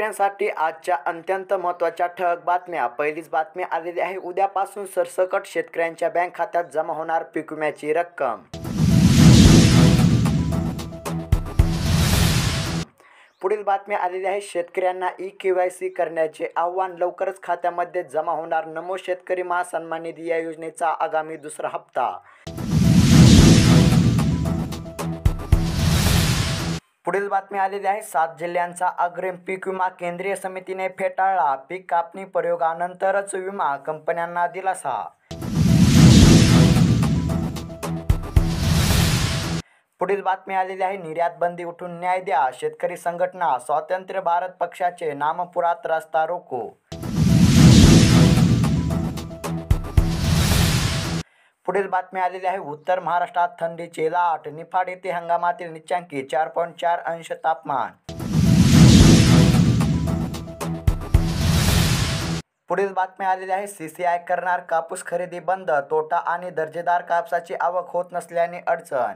शेतकऱ्यांसाठी आजच्या अत्यंत महत्त्वाच्या ठळक बातम्या. पहिलीच बातमी आलेली आहे. उद्यापासून सरसकट शेतकऱ्यांच्या बँक खात्यात जमा होणार पीक विम्याची रक्कम. पुढील बातमी आलेली आहे. शेतकऱ्यांना ई-केवायसी करण्याचे आव्हान. लवकरच खात्यामध्ये जमा होणार नमो शेतकरी महासन्मान निधी या योजनेचा आगामी दुसरा हप्ता. पुढील बातमी आलेली आहे. 7 जिल्ह्यांचा अग्रिम पीक विमा केंद्रीय समितीने फेटाळला. पीक कापणी प्रयोगानंतरच विमा कंपन्यांना दिलासा. पुढील बातमी आलेली आहे. निर्यात बंदी उठून न्याय द्या. शेतकरी संघटना स्वातंत्र्य भारत पक्षाचे नामपुरात रास्ता रोको. पुढील बातमी आलेली आहे. उत्तर महाराष्ट्रात थंडीची लाट. निफाड येथे हंगामातील नीचांकी 4.4 अंश तापमान. पुढील बातमी आलेली आहे. CCI करणार कापूस खरेदी बंद. तोटा आणि दर्जेदार कापसाची आवक होत नसल्याने अडचण.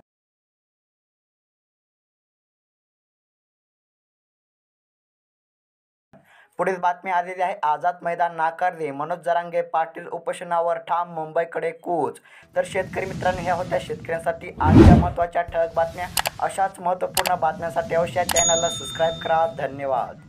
पुढील बातमी आलेली आहे. आझाद मैदान नाकारले. मनोज जरांगे पाटील उपोषणावर ठाम. मुंबईकडे कूच. तर शेतकरी मित्रांनो, ह्या होत्या शेतकऱ्यांसाठी आजच्या महत्त्वाच्या ठळक बातम्या. अशाच महत्त्वपूर्ण बातम्यांसाठी अवश्य चॅनलला सबस्क्राईब करा. धन्यवाद.